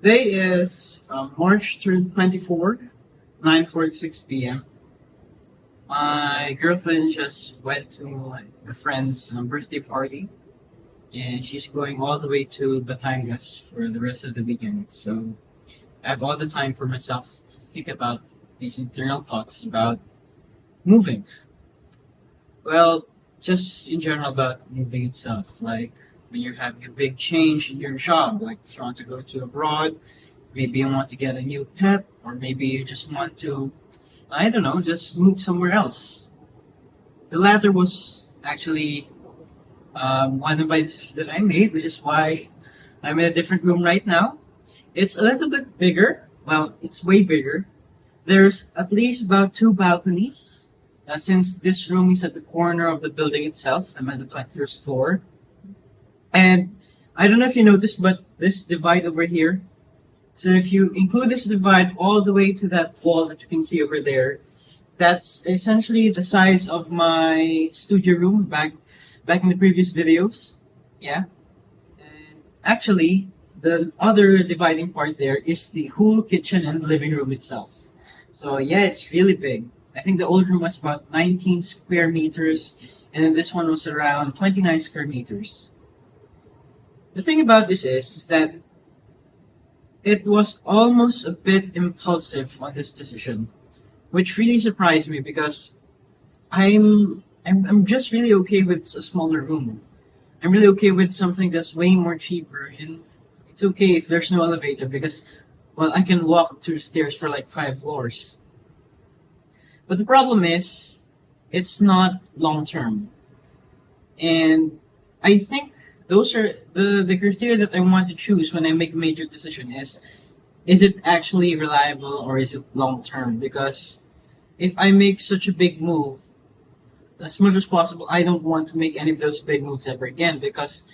Today is March 24, 9:46 p.m. My girlfriend just went to a friend's birthday party, and she's going all the way to Batangas for the rest of the weekend. So I have all the time for myself to think about these internal thoughts about moving. Well, just in general about moving itself, like when you're having a big change in your job, like trying to go to abroad, maybe you want to get a new pet, or maybe you just want to, I don't know, just move somewhere else. The latter was actually one of my decisions that I made, which is why I'm in a different room right now. It's a little bit bigger. Well, it's way bigger. There's at least about two balconies. Since this room is at the corner of the building itself, I'm at the 21st floor. And I don't know if you noticed, but this divide over here. So if you include this divide all the way to that wall that you can see over there, that's essentially the size of my studio room back in the previous videos. Yeah. And actually, the other dividing part there is the whole kitchen and living room itself. So yeah, it's really big. I think the old room was about 19 square meters, and then this one was around 29 square meters. The thing about this is that it was almost a bit impulsive on this decision, which really surprised me because I'm just really okay with a smaller room. I'm really okay with something that's way more cheaper, and it's okay if there's no elevator because, well, I can walk through the stairs for like 5 floors. But the problem is, it's not long term. And I think those are the criteria that I want to choose when I make a major decision is it actually reliable or is it long term? Because if I make such a big move, as much as possible, I don't want to make any of those big moves ever again because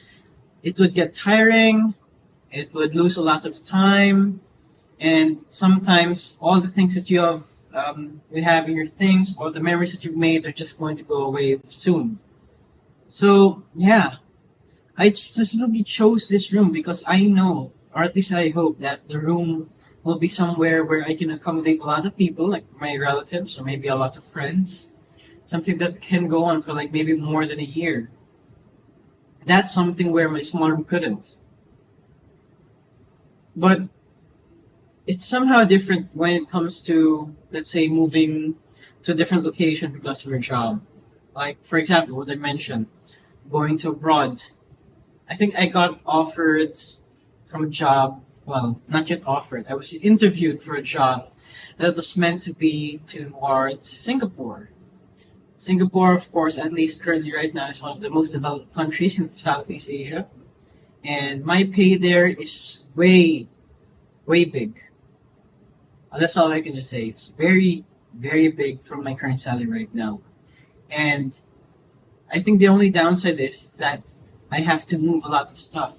it would get tiring, it would lose a lot of time, and sometimes all the things that you have in your things, all the memories that you've made are just going to go away soon. So yeah, I specifically chose this room because I know, or at least I hope, that the room will be somewhere where I can accommodate a lot of people, like my relatives or maybe a lot of friends. Something that can go on for like maybe more than a year. That's something where my small room couldn't. But it's somehow different when it comes to, let's say, moving to a different location because of your job. Like, for example, what I mentioned, going to abroad. I think I got offered from a job, well, not yet offered. I was interviewed for a job that was meant to be towards Singapore. Singapore, of course, at least currently right now, is one of the most developed countries in Southeast Asia. And my pay there is way, way big. That's all I can just say. It's very, very big from my current salary right now. And I think the only downside is that I have to move a lot of stuff.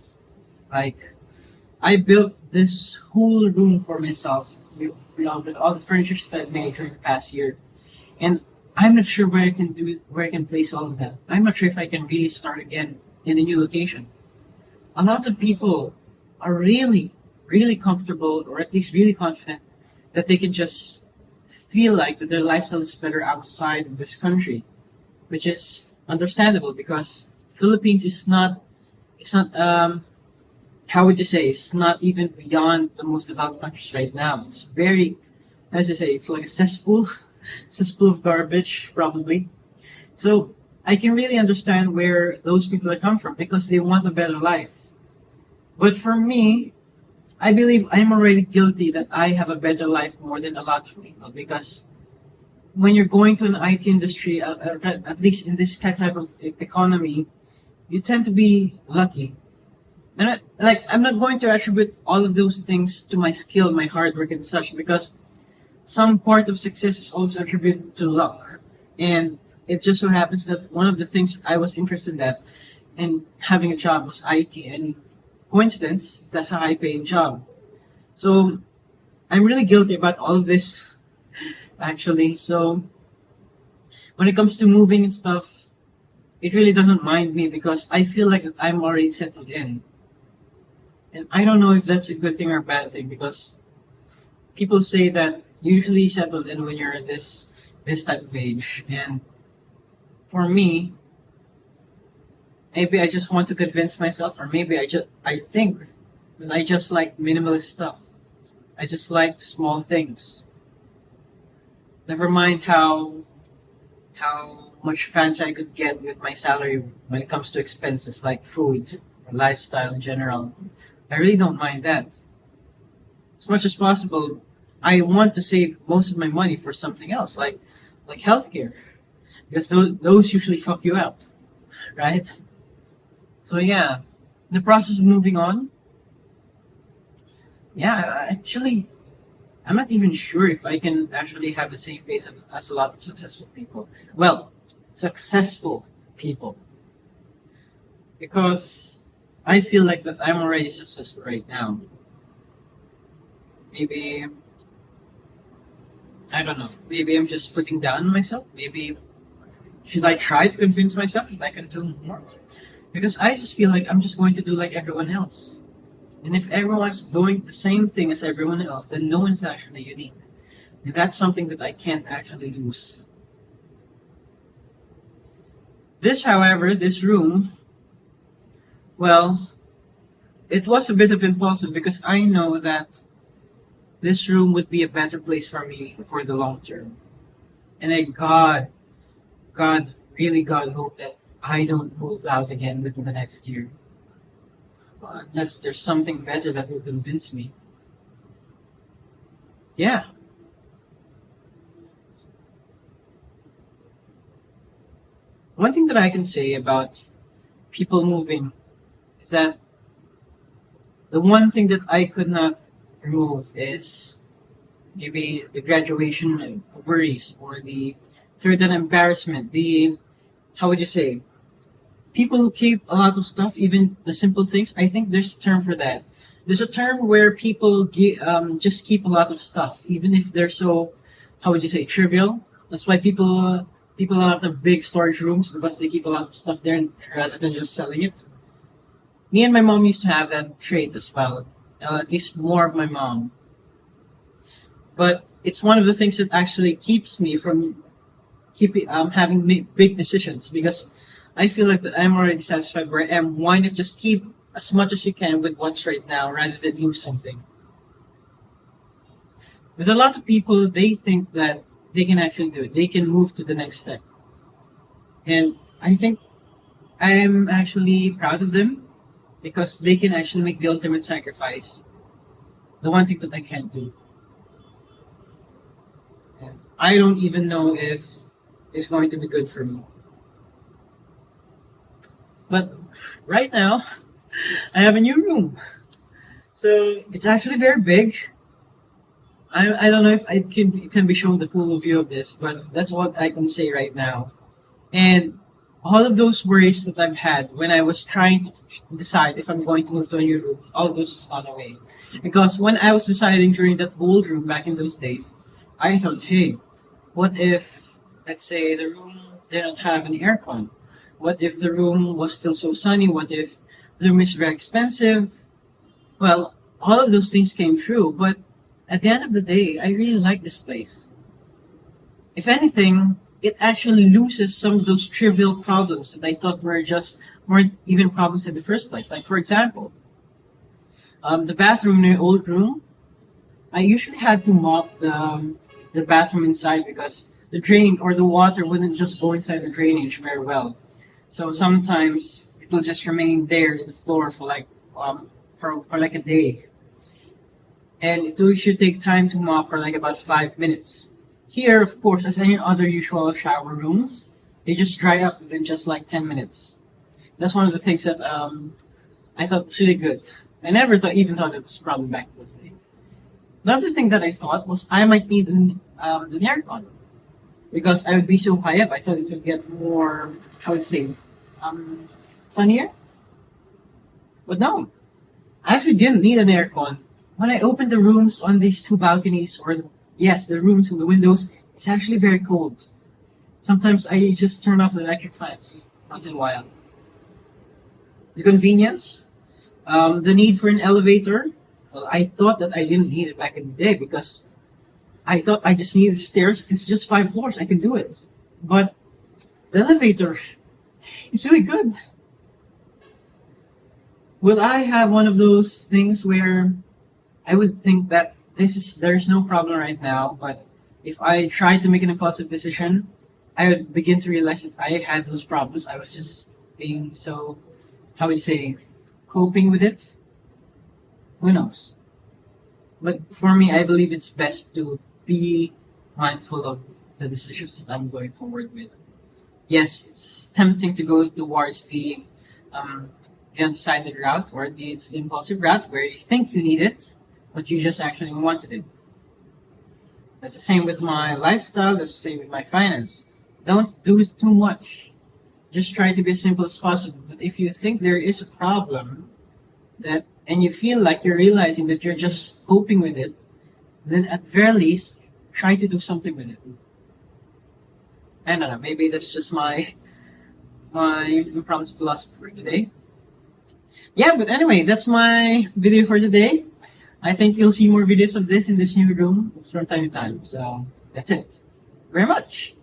Like, I built this whole room for myself with all the furniture that I made during the past year. And I'm not sure where I can place all of that. I'm not sure if I can really start again in a new location. A lot of people are really, really comfortable, or at least really confident, that they can just feel like that their lifestyle is better outside of this country, which is understandable because Philippines is not, it's not, how would you say, it's not even beyond the most developed countries right now. It's very, as I say, it's like a cesspool, cesspool of garbage, probably. So I can really understand where those people are come from because they want a better life. But for me, I believe I'm already guilty that I have a better life more than a lot of people because when you're going to an IT industry, at least in this type of economy, you tend to be lucky. And I'm not going to attribute all of those things to my skill, my hard work and such because some part of success is also attributed to luck. And it just so happens that one of the things I was interested in having a job was IT, and coincidence, that's a high paying job. So I'm really guilty about all of this actually. So when it comes to moving and stuff, it really doesn't mind me because I feel like I'm already settled in. And I don't know if that's a good thing or a bad thing because people say that you usually settle in when you're this type of age. And for me, maybe I just want to convince myself, or maybe I think that I just like minimalist stuff. I just like small things. Never mind how much fancy I could get with my salary when it comes to expenses like food or lifestyle in general. I really don't mind that. As much as possible, I want to save most of my money for something else, like healthcare, because those usually fuck you up, right? So yeah, in the process of moving on, yeah, actually, I'm not even sure if I can actually have the same pace as a lot of successful people. Well, successful people, because I feel like that I'm already successful right now. Maybe I don't know. Maybe I'm just putting down on myself. Maybe should I try to convince myself that I can do more? Because I just feel like I'm just going to do like everyone else. And if everyone's doing the same thing as everyone else, then no one's actually unique. And that's something that I can't actually lose. This, however, this room, well, it was a bit of impulsive because I know that this room would be a better place for me for the long term. And I really God hope that I don't move out again within the next year. Unless there's something better that will convince me. Yeah. One thing that I can say about people moving is that the one thing that I could not remove is maybe the graduation worries or the third and embarrassment. The how would you say? People who keep a lot of stuff, even the simple things. I think there's a term for that. There's a term where people just keep a lot of stuff, even if they're so how would you say trivial. That's why people have big storage rooms because they keep a lot of stuff there rather than just selling it. Me and my mom used to have that trait as well. At least more of my mom. But it's one of the things that actually keeps me from keeping having big decisions because I feel like that I'm already satisfied where I am. Why not just keep as much as you can with what's right now rather than lose something? With a lot of people, they think that they can actually do it. They can move to the next step. And I think I'm actually proud of them because they can actually make the ultimate sacrifice. The one thing that I can't do. And I don't even know if it's going to be good for me. But right now, I have a new room. So it's actually very big. I don't know if it can be shown the full view of this, but that's what I can say right now. And all of those worries that I've had when I was trying to decide if I'm going to move to a new room, all of those has gone away. Because when I was deciding during that old room back in those days, I thought, hey, what if, let's say, the room didn't have an aircon? What if the room was still so sunny? What if the room is very expensive? Well, all of those things came true, but at the end of the day, I really like this place. If anything, it actually loses some of those trivial problems that I thought weren't even problems in the first place. Like, for example, the bathroom in the old room, I usually had to mop the bathroom inside because the drain or the water wouldn't just go inside the drainage very well. So sometimes it will just remain there in the floor for for like a day. And it should take time to mop for like about 5 minutes. Here, of course, as any other usual shower rooms, they just dry up within just like 10 minutes. That's one of the things that I thought was really good. I never even thought it was a problem back in those days. Another thing that I thought was I might need an aircon because I would be so high up. I thought it would get more, how would you say, sunnier. But no, I actually didn't need an aircon. When I opened the rooms on these two balconies, or yes, the rooms and the windows, it's actually very cold. Sometimes I just turn off the electric fans once in a while. The convenience, The need for an elevator. Well, I thought that I didn't need it back in the day because I thought I just needed stairs. It's just 5 floors. I can do it. But the elevator is really good. Will I have one of those things where I would think that there's no problem right now, but if I try to make an impulsive decision, I would begin to realize that I had those problems. I was just being so, how would you say, coping with it. Who knows? But for me, I believe it's best to be mindful of the decisions that I'm going forward with. Yes, it's tempting to go towards um, the undecided route or the impulsive route where you think you need it, but you just actually wanted it. That's the same with my lifestyle. That's the same with my finance. Don't do too much. Just try to be as simple as possible. But if you think there is a problem that, and you feel like you're realizing that you're just coping with it, then at very least try to do something with it. I don't know. Maybe that's just my impromptu philosophy for today. Yeah, but anyway, that's my video for today. I think you'll see more videos of this in this new room from time to time. So that's it. Very much.